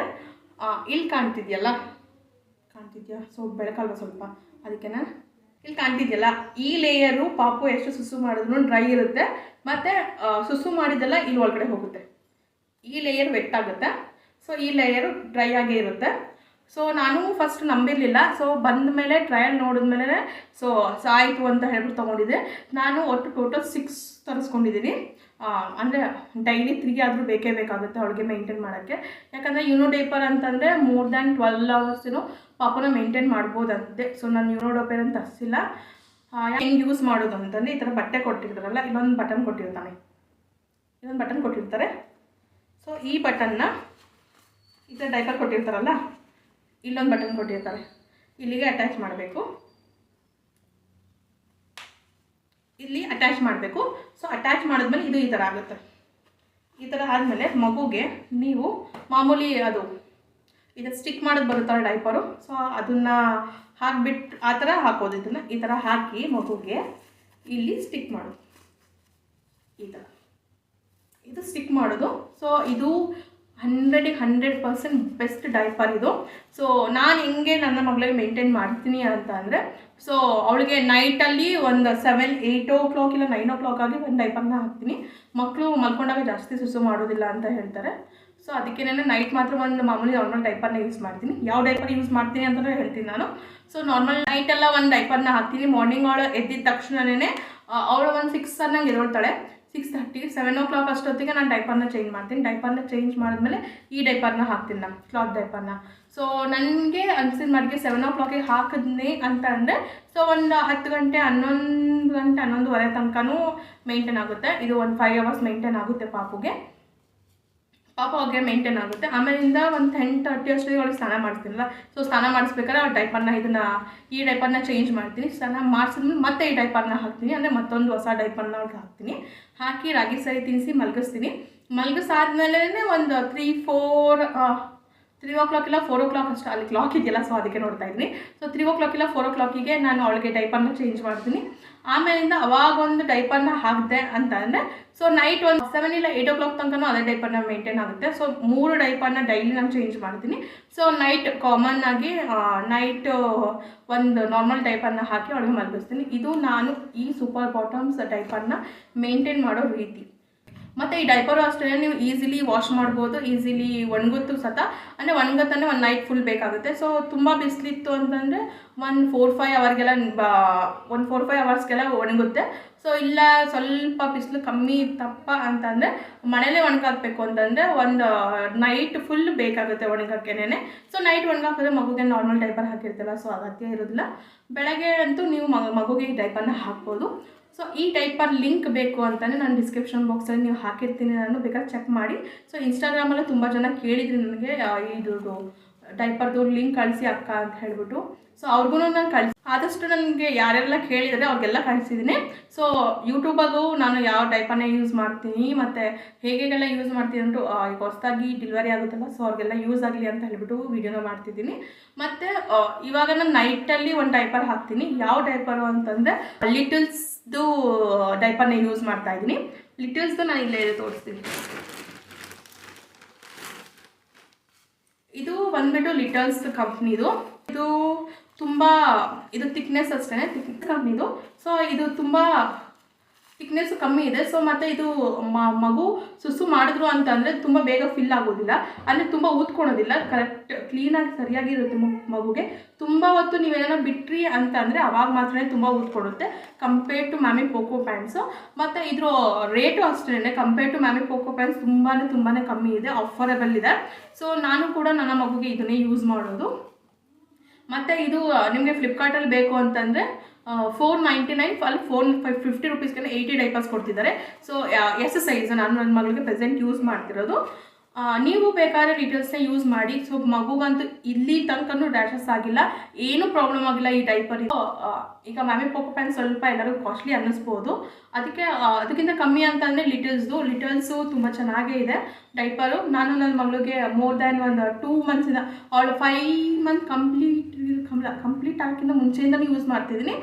ಇಲ್ಲಿ ಕಾಣ್ತಿದೆಯಾ? ಸೊ ಬೆಳಕಲ್ವ ಸ್ವಲ್ಪ, ಅದಕ್ಕೇನ ಇಲ್ಲಿ ಕಾಣ್ತಿದೆಯಲ್ಲ, ಈ ಲೇಯರು ಪಾಪು ಎಷ್ಟು ಸುಸು ಮಾಡಿದ್ರು ಡ್ರೈ ಇರುತ್ತೆ, ಮತ್ತು ಸುಸು ಮಾಡಿದೆಲ್ಲ ಇಲ್ಲಿ ಒಳಗಡೆ ಹೋಗುತ್ತೆ. ಈ ಲೇಯರ್ ವೆಟ್ ಆಗುತ್ತೆ. ಸೊ ಈ ಲೇಯರು ಡ್ರೈ ಆಗೇ ಇರುತ್ತೆ. ಸೊ ನಾನು ಫಸ್ಟ್ ನಂಬಿರಲಿಲ್ಲ. ಸೊ ಬಂದ ಮೇಲೆ ಟ್ರಯಲ್ ನೋಡಿದ್ಮೇಲೆ ಸೊ ಆಯಿತು ಅಂತ ಹೇಳ್ಬಿಟ್ಟು ತೊಗೊಂಡಿದ್ದೆ. ನಾನು ಒಟ್ಟು ಟೋಟಲ್ 6 ತರಿಸ್ಕೊಂಡಿದ್ದೀನಿ. ಅಂದರೆ ಡೈಲಿ 3 ಆದರೂ ಬೇಕೇ ಬೇಕಾಗುತ್ತೆ ಅವಳಿಗೆ ಮೇಂಟೈನ್ ಮಾಡೋಕ್ಕೆ. ಯಾಕಂದರೆ ಯೂನೋ ಡೈಪರ್ ಅಂತಂದರೆ ಮೋರ್ ದ್ಯಾನ್ 12 hours ಪಾಪನ ಮೇಂಟೈನ್ ಮಾಡ್ಬೋದಂತೆ. ಸೊ ನಾನು ಯೂನೋ ಡೈಪರ್ ಅಂತ ತರಿಸಿಲ್ಲ. ಹೆಂಗೆ ಯೂಸ್ ಮಾಡೋದು ಅಂತಂದರೆ ಈ ಥರ ಬಟ್ಟೆ ಕೊಟ್ಟಿರ್ತಾರಲ್ಲ, ಇಲ್ಲೊಂದು ಬಟನ್ ಕೊಟ್ಟಿರ್ತಾರೆ. ಸೊ ಈ ಬಟನ್ನ ಈ ಥರ ಡೈಪರ್ ಕೊಟ್ಟಿರ್ತಾರಲ್ಲ, ಇಲ್ಲೊಂದು ಬಟನ್ ಕೊಟ್ಟಿರ್ತಾರೆ, ಇಲ್ಲಿಗೆ ಅಟ್ಯಾಚ್ ಮಾಡಬೇಕು. ಸೊ ಅಟ್ಯಾಚ್ ಮಾಡಿದ್ಮೇಲೆ ಇದು ಈ ಥರ ಆಗುತ್ತೆ. ಈ ಥರ ಆದಮೇಲೆ ಮಗುಗೆ ನೀವು ಮಾಮೂಲಿ ಇದು ಸ್ಟಿಕ್ ಮಾಡೋದು ಬರುತ್ತಲ್ಲ ಡೈಪರು, ಸೊ ಅದನ್ನು ಹಾಕಿಬಿಟ್ಟು ಆ ಥರ ಹಾಕೋದು. ಇದನ್ನು ಈ ಥರ ಹಾಕಿ ಮಗುಗೆ ಇಲ್ಲಿ ಸ್ಟಿಕ್ ಮಾಡೋದು. ಈ ಥರ ಇದು ಸ್ಟಿಕ್ ಮಾಡೋದು. ಸೊ ಇದು 100ಗೆ 100% ಬೆಸ್ಟ್ ಡೈಪರ್ ಇದು. ಸೊ ನಾನು ಹೆಂಗೆ ನನ್ನ ಮಗಳಿಗೆ ಮೇಂಟೈನ್ ಮಾಡ್ತೀನಿ ಅಂತ ಅಂದರೆ, ಸೊ ಅವಳಿಗೆ ನೈಟಲ್ಲಿ ಒಂದು 8 o'clock ಇಲ್ಲ 9 o'clock ಆಗಿ ಒಂದು ಡೈಪರ್ನ ಹಾಕ್ತೀನಿ. ಮಕ್ಕಳು ಮಲ್ಕೊಂಡಾಗ ಜಾಸ್ತಿ ಸುಸು ಮಾಡೋದಿಲ್ಲ ಅಂತ ಹೇಳ್ತಾರೆ. ಸೊ ಅದಕ್ಕೆ ನಾನು ನೈಟ್ ಮಾತ್ರ ಒಂದು ಮಾಮೂಲಿ ನಾರ್ಮಲ್ ಡೈಪರ್ನ ಯೂಸ್ ಮಾಡ್ತೀನಿ. ಯಾವ ಡೈಪರ್ ಯೂಸ್ ಮಾಡ್ತೀನಿ ಅಂತಲೇ ಹೇಳ್ತೀನಿ ನಾನು. ಸೊ ನಾರ್ಮಲ್ ನೈಟೆಲ್ಲ ಒಂದು ಡೈಪರ್ನ ಹಾಕ್ತೀನಿ. ಮಾರ್ನಿಂಗ್ ಅವಳು ಎದ್ದಿದ ತಕ್ಷಣವೇ ಅವಳು ಒಂದು 6 ಅನ್ನಂಗೆ ಎದೊಳ್ತಾಳೆ. 6:30 7 o'clock ಅಷ್ಟೊತ್ತಿಗೆ ನಾನು ಡೈಪರ್ನ ಚೇಂಜ್ ಮಾಡ್ತೀನಿ. ಡೈಪರ್ನ ಚೇಂಜ್ ಮಾಡಿದ್ಮೇಲೆ ಈ ಡೈಪರ್ನ ಹಾಕ್ತೀನಿ ನಾನು, ಕ್ಲಾತ್ ಡೈಪರ್ನ. ಸೊ ನನಗೆ ಅನಿಸಿದ ಮಟ್ಟಿಗೆ 7 o'clock ಹಾಕಿದ್ನಿ ಅಂತ ಅಂದರೆ, ಸೊ ಒಂದು 10 ಗಂಟೆ 11 ಗಂಟೆ 11:15 ತನಕನೂ ಮೇಂಟೈನ್ ಆಗುತ್ತೆ. ಇದು ಒಂದು 5 hours ಮೇಂಟೈನ್ ಆಗುತ್ತೆ ಪಾಪಗೆ ಮೇಂಟೈನ್ ಆಗುತ್ತೆ. ಆಮೇಲಿಂದ ಒಂದು 10:30 ಅಷ್ಟೊತ್ತಿಗೆ ಅವಳಿಗೆ ಸ್ನಾನ ಮಾಡಿಸ್ತೀನಲ್ಲ. ಸೊ ಸ್ನಾನ ಮಾಡಿಸ್ಬೇಕಾದ್ರೆ ಆ ಡೈಪರ್ನ ಈ ಡೈಪರ್ನ ಚೇಂಜ್ ಮಾಡ್ತೀನಿ. ಸ್ನಾನ ಮಾಡಿಸಿದ್ಮೇಲೆ ಮತ್ತೆ ಈ ಡೈಪರ್ನ ಹಾಕ್ತೀನಿ, ಅಂದರೆ ಮತ್ತೊಂದು ಹೊಸ ಡೈಪರ್ನ ಅವ್ಳಿಗೆ ಹಾಕ್ತೀನಿ. ಹಾಕಿ ರಾಗಿ ಸರಿ ತಿನ್ನಿಸಿ ಮಲಗಿಸ್ತೀನಿ. ಮಲಗಿಸಾದ್ಮೇಲೆ ಒಂದು 3 o'clock ಇಲ್ಲ 4 o'clock ಅಷ್ಟು, ಅಲ್ಲಿ ಕ್ಲಾಕ್ ಇದೆಯಲ್ಲ ಸೊ ಅದಕ್ಕೆ ನೋಡ್ತಾ ಇದ್ದೀನಿ. ಸೊ 3 o'clock ಇಲ್ಲ 4 o'clockಗೆ ನಾನು ಅವಳಿಗೆ ಡೈಪರ್ನ ಚೇಂಜ್ ಮಾಡ್ತೀನಿ. ಆಮೇಲಿಂದ ಅವಾಗ ಒಂದು ಡೈಪರ್ನ ಹಾಕಿದೆ ಅಂತ ಅಂದರೆ, ಸೊ ನೈಟ್ ಒಂದು 7 ಇಲ್ಲ 8 o'clock ತನಕನೂ ಅದೇ ಡೈಪರ್ನ ಮೇಂಟೈನ್ ಆಗುತ್ತೆ. ಸೊ 3 ಡೈಪರ್ನ ಡೈಲಿ ನಾನು ಚೇಂಜ್ ಮಾಡ್ತೀನಿ. ಸೊ ನೈಟ್ ಕಾಮನ್ ಆಗಿ ನೈಟ್ ಒಂದು ನಾರ್ಮಲ್ ಡೈಪರ್ನ ಹಾಕಿ ಅವಳಿಗೆ ಮಲಗಿಸ್ತೀನಿ. ಇದು ನಾನು ಈ ಸೂಪರ್ ಬಾಟಮ್ಸ್ ಡೈಪರ್ನ ಮೇಂಟೈನ್ ಮಾಡೋ ರೀತಿ. ಮತ್ತು ಈ ಡೈಪರು ಅಷ್ಟೇ ನೀವು ಈಸಿಲಿ ವಾಶ್ ಮಾಡ್ಬೋದು, ಈಸಿಲಿ ಒಣಗುತ್ತು ಸತ. ಅಂದರೆ ಒಣಗತ್ತಂದರೆ ಒಂದು ನೈಟ್ ಫುಲ್ ಬೇಕಾಗುತ್ತೆ. ಸೊ ತುಂಬ ಬಿಸಿಲಿತ್ತು ಅಂತಂದರೆ ಒಂದು 4-5 ಅವರ್ಗೆಲ್ಲ 4-5 ಅವರ್ಸ್ಗೆಲ್ಲ ಒಣಗುತ್ತೆ. ಸೊ ಇಲ್ಲ ಸ್ವಲ್ಪ ಬಿಸಿಲು ಕಮ್ಮಿ ತಪ್ಪ ಅಂತಂದರೆ ಮನೇಲೇ ಒಣಗಾಕಬೇಕು ಅಂತಂದರೆ ಒಂದು ನೈಟ್ ಫುಲ್ ಬೇಕಾಗುತ್ತೆ ಒಣಗಕ್ಕೇನೆ. ಸೊ ನೈಟ್ ಒಣಗಾಕಿದ್ರೆ ಮಗುಗೆ ನಾರ್ಮಲ್ ಡೈಪರ್ ಹಾಕಿರ್ತೀರ, ಸೊ ಅಗತ್ಯ ಇರೋದಿಲ್ಲ. ಬೆಳಗ್ಗೆ ಅಂತೂ ನೀವು ಮಗುಗೆ ಈ ಡೈಪರ್ನ ಹಾಕ್ಬೋದು. ಸೊ ಈ ಡೈಪರ್ ಲಿಂಕ್ ಬೇಕು ಅಂತಲೇ ನಾನು ಡಿಸ್ಕ್ರಿಪ್ಷನ್ ಬಾಕ್ಸಲ್ಲಿ ನೀವು ಹಾಕಿರ್ತೀನಿ, ನಾನು ಬೇಕಾದ್ರೆ ಚೆಕ್ ಮಾಡಿ. ಸೊ ಇನ್ಸ್ಟಾಗ್ರಾಮಲ್ಲೂ ತುಂಬ ಜನ ಕೇಳಿದ್ರಿ ನನಗೆ ಇದು ಡೈಪರ್ದು ಲಿಂಕ್ ಕಳಿಸಿ ಅಕ್ಕ ಅಂತ ಹೇಳಿಬಿಟ್ಟು. ಸೊ ಅವ್ರಿಗೂ ನಾನು ಆದಷ್ಟು ನನಗೆ ಯಾರೆಲ್ಲ ಕೇಳಿದರೆ ಅವ್ರಿಗೆಲ್ಲ ಕಳಿಸಿದ್ದೀನಿ. ಸೊ ಯೂಟ್ಯೂಬಾಗೂ ನಾನು ಯಾವ ಡೈಪರ್ನ ಯೂಸ್ ಮಾಡ್ತೀನಿ ಮತ್ತು ಹೇಗೆಲ್ಲ ಯೂಸ್ ಮಾಡ್ತೀನಿ ಅಂದ್ಬಿಟ್ಟು ಈಗ ಹೊಸದಾಗಿ ಡೆಲಿವರಿ ಆಗುತ್ತಲ್ಲ, ಸೊ ಅವ್ರಿಗೆಲ್ಲ ಯೂಸ್ ಆಗಲಿ ಅಂತ ಹೇಳಿಬಿಟ್ಟು ವೀಡಿಯೋನ ಮಾಡ್ತಿದ್ದೀನಿ. ಮತ್ತು ಇವಾಗ ನಾನು ನೈಟಲ್ಲಿ ಒಂದು ಡೈಪರ್ ಹಾಕ್ತೀನಿ. ಯಾವ ಡೈಪರು ಅಂತಂದರೆ ಲಿಟಲ್ಸ್ದು ಡೈಪರ್ನ ಯೂಸ್ ಮಾಡ್ತಾಯಿದ್ದೀನಿ. ಲಿಟಲ್ಸ್ದು ನಾನು ಇಲ್ಲೇ ತೋರಿಸ್ತೀನಿ. ಇದು ಬಂದ್ಬಿಟ್ಟು ಲಿಟಲ್ಸ್ ಕಂಪ್ನಿದು. ಇದು ತುಂಬ ಇದು ಥಿಕ್ನೆಸ್ ಅಷ್ಟೇ, ಕಂಪ್ನಿದು. ಸೊ ಇದು ತುಂಬ ಥಿಕ್ನೆಸ್ಸು ಕಮ್ಮಿ ಇದೆ. ಸೊ ಮತ್ತು ಇದು ಮಗು ಸುಸು ಮಾಡಿದ್ರು ಅಂತಂದರೆ ತುಂಬ ಬೇಗ ಫಿಲ್ ಆಗೋದಿಲ್ಲ, ಅಂದರೆ ತುಂಬ ಊದ್ಕೊಳೋದಿಲ್ಲ, ಕರೆಕ್ಟ್ ಕ್ಲೀನಾಗಿ ಸರಿಯಾಗಿರುತ್ತೆ ಮಗುಗೆ. ತುಂಬ ಹೊತ್ತು ನೀವೇನೋ ಬಿಟ್ರಿ ಅಂತಂದರೆ ಅವಾಗ ಮಾತ್ರ ತುಂಬ ಊದ್ಕೊಡುತ್ತೆ ಕಂಪೇರ್ ಟು ಮ್ಯಾಮಿ ಪೋಕೋ ಪ್ಯಾಂಟ್ಸು. ಮತ್ತು ಇದ್ರ ರೇಟು ಅಷ್ಟೇ ಕಂಪೇರ್ ಟು ಮ್ಯಾಮಿ ಪೋಕೋ ಪ್ಯಾಂಟ್ಸ್ ತುಂಬಾ ಕಮ್ಮಿ ಇದೆ, ಆಫರಬಲ್ ಇದೆ. ಸೊ ನಾನು ಕೂಡ ನನ್ನ ಮಗುಗೆ ಇದನ್ನೇ ಯೂಸ್ ಮಾಡೋದು. ಮತ್ತು ಇದು ನಿಮಗೆ ಫ್ಲಿಪ್ಕಾರ್ಟಲ್ಲಿ ಬೇಕು ಅಂತಂದರೆ 499 ಅಲ್ಲಿ 450 ರೂಪೀಸ್ಗೆ 80 ಡೈಪರ್ಸ್ ಕೊಡ್ತಿದ್ದಾರೆ. ಸೊ ಎಸ್ ಸೈಜ್ ನಾನು ನನ್ನ ಮಗಳಿಗೆ ಪ್ರೆಸೆಂಟ್ ಯೂಸ್ ಮಾಡ್ತಿರೋದು. ನೀವು ಬೇಕಾದ್ರೆ ಡೀಟೇಲ್ಸ್ನ ಯೂಸ್ ಮಾಡಿ. ಸೊ ಮಗುಗಂತೂ ಇಲ್ಲಿ ತನಕನೂ ರ್ಯಾಷಸ್ ಆಗಿಲ್ಲ, ಏನೂ ಪ್ರಾಬ್ಲಮ್ ಆಗಿಲ್ಲ ಈ ಡೈಪರ್. ಈಗ ಮ್ಯಾಮಿ ಪೋಕೋ ಪ್ಯಾಂಟ್ ಸ್ವಲ್ಪ ಎಲ್ಲರಿಗೂ ಕಾಸ್ಟ್ಲಿ ಅನ್ನಿಸ್ಬೋದು, ಅದಕ್ಕಿಂತ ಕಮ್ಮಿ ಅಂತಂದರೆ ಲಿಟಲ್ಸು ತುಂಬ ಚೆನ್ನಾಗೇ ಇದೆ ಡೈಪರು. ನಾನು ನನ್ನ ಮಗಳಿಗೆ ಮೋರ್ ದ್ಯಾನ್ ಒಂದು 2 ಮಂತ್ಸಿಂದ, ಅವಳು 5 ಮಂತ್ ಕಂಪ್ಲೀಟ್ ಆಗೋಕ್ಕಿಂತ ಮುಂಚೆಯಿಂದಲೂ ಯೂಸ್ ಮಾಡ್ತಿದ್ದೀನಿ.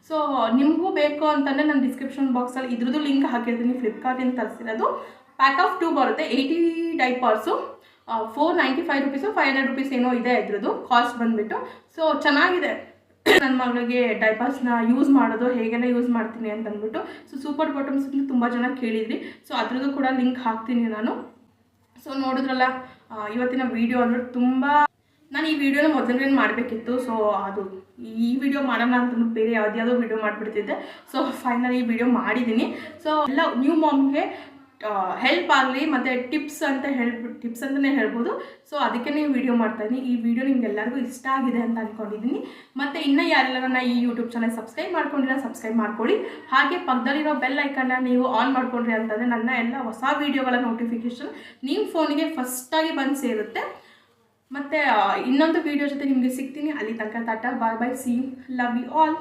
ಸೊ ನಿಮಗೂ ಬೇಕು ಅಂತಂದರೆ ನಾನು ಡಿಸ್ಕ್ರಿಪ್ಷನ್ ಬಾಕ್ಸಲ್ಲಿ ಇದ್ರದ್ದು ಲಿಂಕ್ ಹಾಕಿರ್ತೀನಿ. ಫ್ಲಿಪ್ಕಾರ್ಟಿಂದ ತರಿಸಿರೋದು. ಪ್ಯಾಕ್ ಆಫ್ 2 ಬರುತ್ತೆ. 80 ಡೈಪರ್ಸು 495 ರೂಪೀಸು 500 ರೂಪೀಸ್ ಏನೋ ಇದೆ ಇದ್ರದ್ದು ಕಾಸ್ಟ್ ಬಂದುಬಿಟ್ಟು. ಸೊ ಚೆನ್ನಾಗಿದೆ. ನನ್ನ ಮಗಳಿಗೆ ಡೈಪರ್ಸ್ನ ಯೂಸ್ ಮಾಡೋದು ಹೇಗೆಲ್ಲ ಯೂಸ್ ಮಾಡ್ತೀನಿ ಅಂತ ಅಂದ್ಬಿಟ್ಟು. ಸೊ ಸೂಪರ್ ಬಾಟಮ್ಸ್ ತುಂಬ ಜನ ಕೇಳಿದ್ರಿ. ಸೊ ಅದ್ರದ್ದು ಕೂಡ ಲಿಂಕ್ ಹಾಕ್ತೀನಿ ನಾನು. ಸೊ ನೋಡಿದ್ರಲ್ಲ ಇವತ್ತಿನ ವೀಡಿಯೋ ಅಂದರೆ ತುಂಬ, ನಾನು ಈ ವಿಡಿಯೋನ ಮೊದಲನೇ ಮಾಡಬೇಕಿತ್ತು. ಸೊ ಅದು ಈ ವಿಡಿಯೋ ಮಾಡೋಣ ಅಂತ ಬೇರೆ ಯಾವುದ್ಯಾವುದೋ ವಿಡಿಯೋ ಮಾಡಿಬಿಡ್ತಿದ್ದೆ. ಸೊ ಫೈನಲ್ ಈ ವಿಡಿಯೋ ಮಾಡಿದ್ದೀನಿ. ಸೊ ಎಲ್ಲ ನ್ಯೂ ಮಾಮ್ಗೆ ಹೆಲ್ಪ್ ಆಗಲಿ ಮತ್ತು ಟಿಪ್ಸ್ ಅಂತಲೇ ಹೇಳ್ಬೋದು. ಸೊ ಅದಕ್ಕೆ ನೀವು ವಿಡಿಯೋ ಮಾಡ್ತಾಯಿದ್ದೀನಿ. ಈ ವಿಡಿಯೋ ನಿಮ್ಗೆಲ್ಲರಿಗೂ ಇಷ್ಟ ಆಗಿದೆ ಅಂತ ಅಂದ್ಕೊಂಡಿದ್ದೀನಿ. ಮತ್ತು ಇನ್ನೂ ಯಾರೆಲ್ಲ ನನ್ನ ಈ ಯೂಟ್ಯೂಬ್ ಚಾನಲ್ ಸಬ್ಸ್ಕ್ರೈಬ್ ಮಾಡ್ಕೊಂಡಿಲ್ಲ ಸಬ್ಸ್ಕ್ರೈಬ್ ಮಾಡ್ಕೊಳ್ಳಿ. ಹಾಗೆ ಪಕ್ಕದಲ್ಲಿರೋ ಬೆಲ್ ಐಕನ್ನ ನೀವು ಆನ್ ಮಾಡ್ಕೊಂಡ್ರಿ ಅಂತಂದರೆ ನನ್ನ ಎಲ್ಲ ಹೊಸ ವೀಡಿಯೋಗಳ ನೋಟಿಫಿಕೇಷನ್ ನಿಮ್ಮ ಫೋನಿಗೆ ಫಸ್ಟಾಗಿ ಬಂದು ಸೇರುತ್ತೆ. ಮತ್ತು ಇನ್ನೊಂದು ವೀಡಿಯೋ ಜೊತೆ ನಿಮಗೆ ಸಿಗ್ತೀನಿ. ಅಲ್ಲಿ ತನಕ tata, bye bye, see you, love you all.